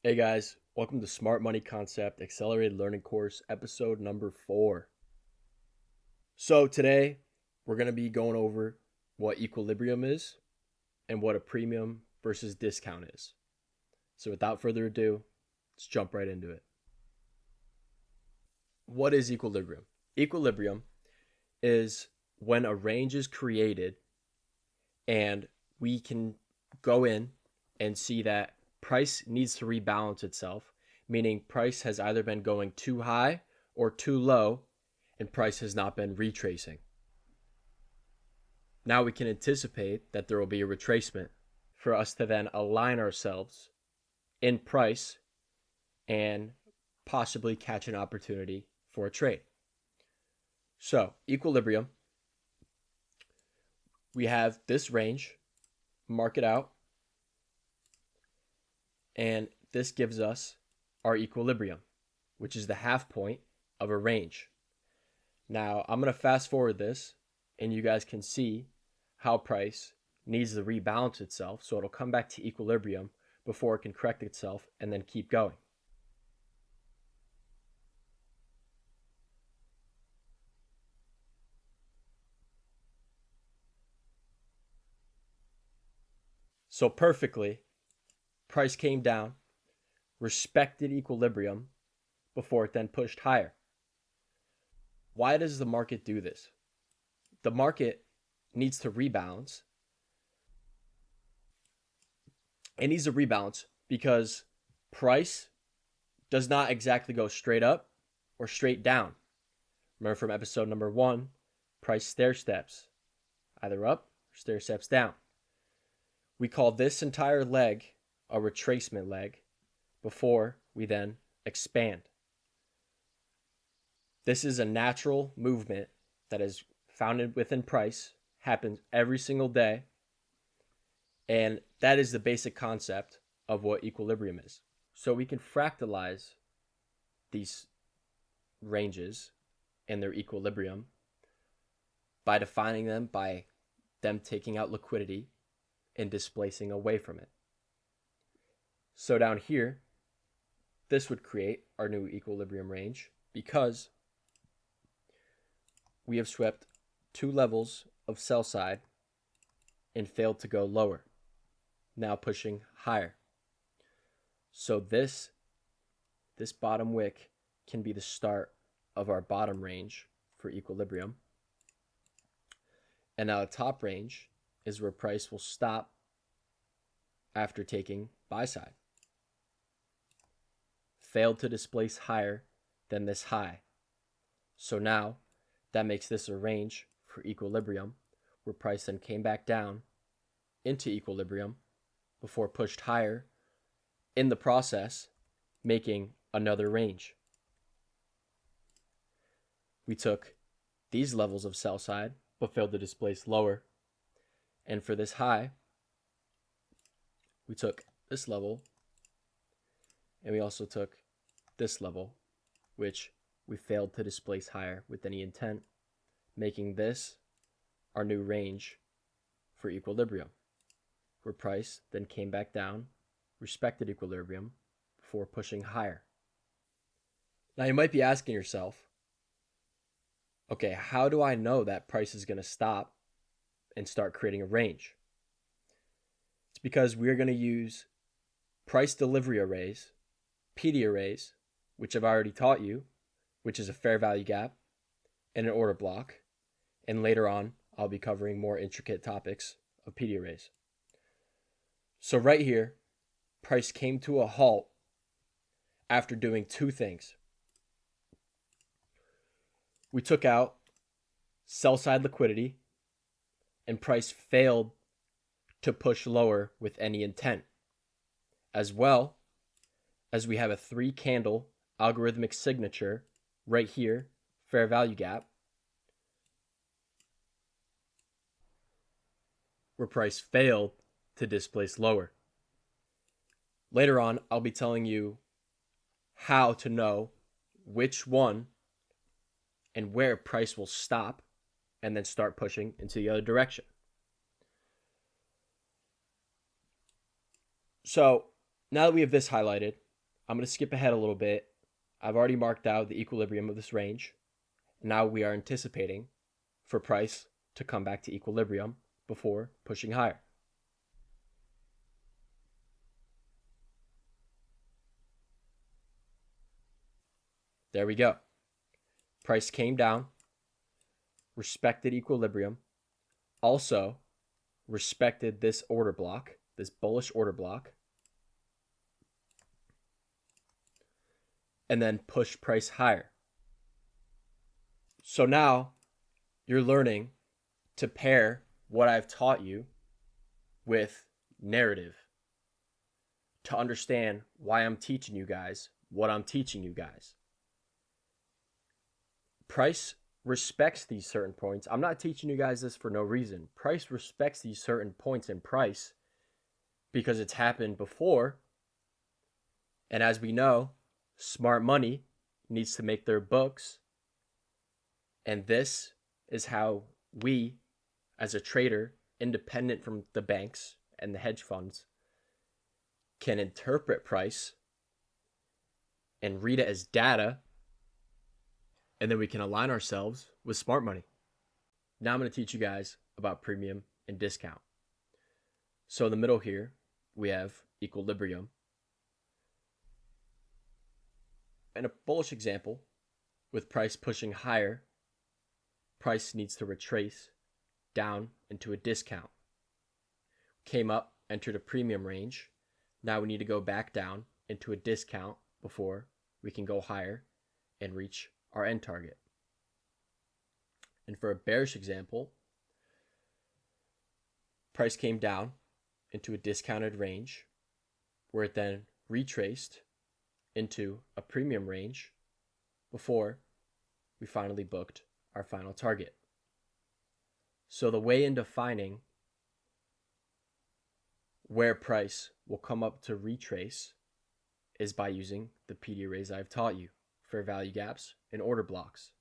Hey guys, welcome to Smart Money Concept Accelerated Learning Course, episode number 4. So today we're going to be going over what equilibrium is and what a premium versus discount is. So without further ado, let's jump right into it. What is equilibrium? Equilibrium is when a range is created and we can go in and see that price needs to rebalance itself, meaning price has either been going too high or too low, and price has not been retracing. Now we can anticipate that there will be a retracement for us to then align ourselves in price and possibly catch an opportunity for a trade. So, equilibrium, we have this range, mark it out, and this gives us our equilibrium, which is the half point of a range. Now, I'm going to fast forward this, and you guys can see how price needs to rebalance itself, so it'll come back to equilibrium before it can correct itself and then keep going. So perfectly, price came down, respected equilibrium before it then pushed higher. Why does the market do this? The market needs to rebalance. It needs to rebalance because price does not exactly go straight up or straight down. Remember from episode number 1, price stair steps, either up or stair steps down. We call this entire leg a retracement leg before we then expand. This is a natural movement that is founded within price, happens every single day, and that is the basic concept of what equilibrium is. So we can fractalize these ranges and their equilibrium by defining them by them taking out liquidity and displacing away from it. So down here, this would create our new equilibrium range because we have swept 2 levels of sell side and failed to go lower, now pushing higher. So this bottom wick can be the start of our bottom range for equilibrium. And now the top range is where price will stop after taking buy side. Failed to displace higher than this high. So now that makes this a range for equilibrium where price then came back down into equilibrium before pushed higher, in the process making another range. We took these levels of sell side but failed to displace lower, and for this high we took this level and we also took this level, which we failed to displace higher with any intent, making this our new range for equilibrium, where price then came back down, respected equilibrium before pushing higher. Now you might be asking yourself, okay, how do I know that price is going to stop and start creating a range? It's because we're going to use price delivery arrays, PD arrays, which I've already taught you, which is a fair value gap and an order block. And later on, I'll be covering more intricate topics of PD arrays. So right here, price came to a halt after doing 2 things. We took out sell side liquidity and price failed to push lower with any intent, as well as we have a 3 candle algorithmic signature right here, fair value gap, where price failed to displace lower. Later on, I'll be telling you how to know which one and where price will stop and then start pushing into the other direction. So now that we have this highlighted, I'm going to skip ahead a little bit. I've already marked out the equilibrium of this range. Now we are anticipating for price to come back to equilibrium before pushing higher. There we go. Price came down, respected equilibrium, also respected this order block, this bullish order block, and then pushed price higher. So now you're learning to pair what I've taught you with narrative to understand why I'm teaching you guys what I'm teaching you guys. Price respects these certain points. I'm not teaching you guys this for no reason. Price respects these certain points in price because it's happened before. And as we know, smart money needs to make their books. And this is how we, as a trader, independent from the banks and the hedge funds, can interpret price and read it as data, and then we can align ourselves with smart money. Now I'm going to teach you guys about premium and discount. So in the middle here, we have equilibrium. And a bullish example, with price pushing higher, price needs to retrace down into a discount. Came up, entered a premium range. Now we need to go back down into a discount before we can go higher and reach our end target. And for a bearish example, price came down into a discounted range where it then retraced into a premium range before we finally booked our final target. So the way in defining where price will come up to retrace is by using the PD arrays I've taught you, fair value gaps and order blocks.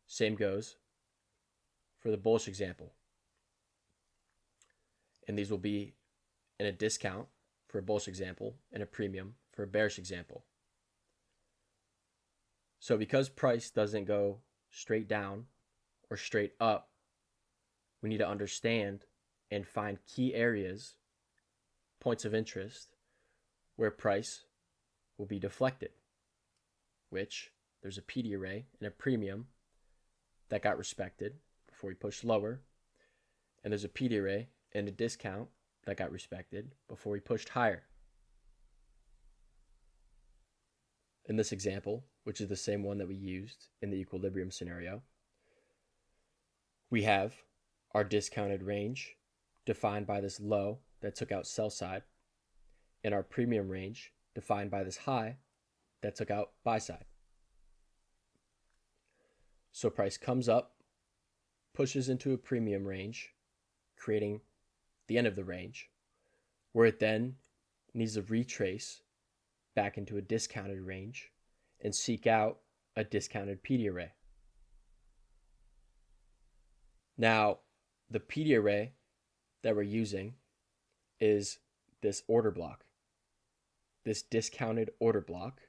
Same goes for the bullish example. And these will be in a discount for a bullish example and a premium for a bearish example. So because price doesn't go straight down or straight up, we need to understand and find key areas, points of interest, where price will be deflected, which there's a PD array and a premium that got respected before we pushed lower, and there's a PD array and a discount that got respected before we pushed higher. In this example, which is the same one that we used in the equilibrium scenario, we have our discounted range defined by this low that took out sell side, and our premium range defined by this high that took out buy side. So price comes up, pushes into a premium range, creating the end of the range, where it then needs to retrace back into a discounted range and seek out a discounted PD array. Now, the PD array that we're using is this order block, this discounted order block,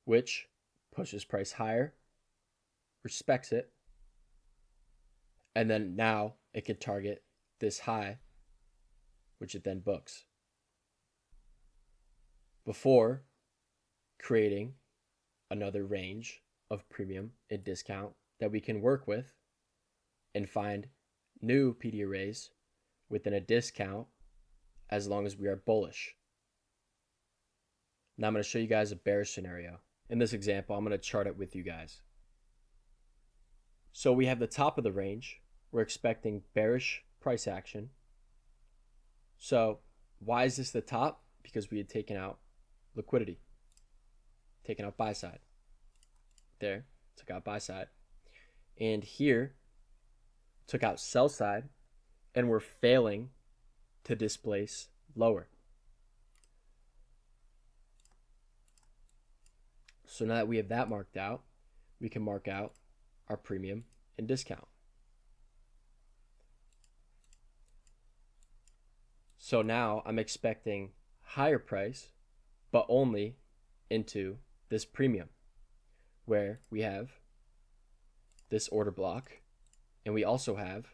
which pushes price higher, respects it, and then now it could target this high, which it then books, before creating another range of premium and discount that we can work with and find new PD arrays within a discount as long as we are bullish. Now I'm going to show you guys a bearish scenario. In this example, I'm going to chart it with you guys. So we have the top of the range. We're expecting bearish price action. So why is this the top? Because we had taken out liquidity, taken out buy side. There, took out buy side. And here, took out sell side, and we're failing to displace lower. So now that we have that marked out, we can mark out our premium and discount. So now I'm expecting higher price, but only into this premium, where we have this order block, and we also have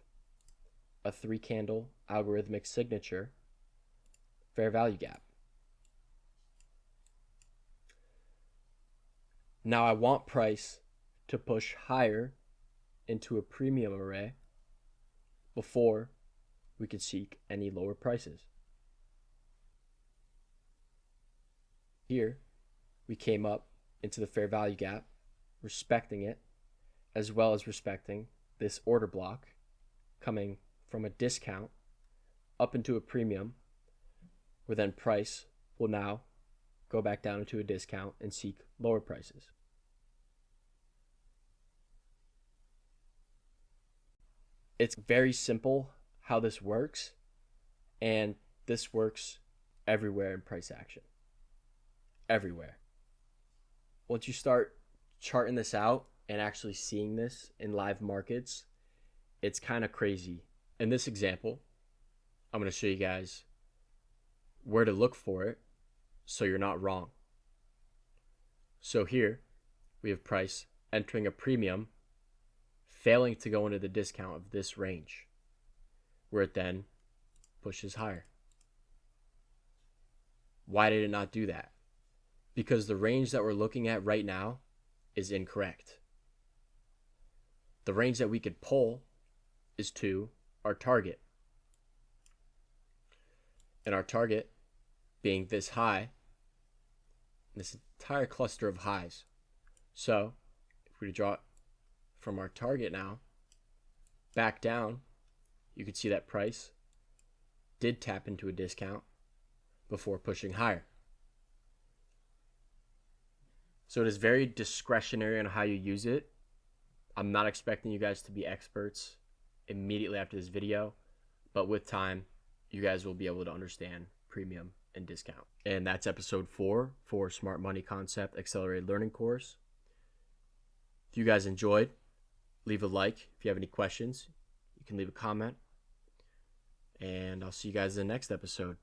a 3-candle algorithmic signature fair value gap. Now I want price to push higher into a premium array before we could seek any lower prices. Here, we came up into the fair value gap, respecting it, as well as respecting this order block coming from a discount up into a premium, where then price will now go back down into a discount and seek lower prices. It's very simple how this works, and this works everywhere in price action. Everywhere. Once you start charting this out and actually seeing this in live markets, it's kind of crazy. In this example, I'm going to show you guys where to look for it so you're not wrong. So here we have price entering a premium, failing to go into the discount of this range, where it then pushes higher. Why did it not do that? Because the range that we're looking at right now is incorrect. The range that we could pull is to our target. And our target being this high, this entire cluster of highs. So if we draw it from our target now back down, you could see that price did tap into a discount before pushing higher. So it is very discretionary on how you use it. I'm not expecting you guys to be experts immediately after this video, but with time, you guys will be able to understand premium and discount. And that's episode 4 for Smart Money Concept Accelerated Learning Course. If you guys enjoyed, leave a like. If you have any questions, you can leave a comment. And I'll see you guys in the next episode.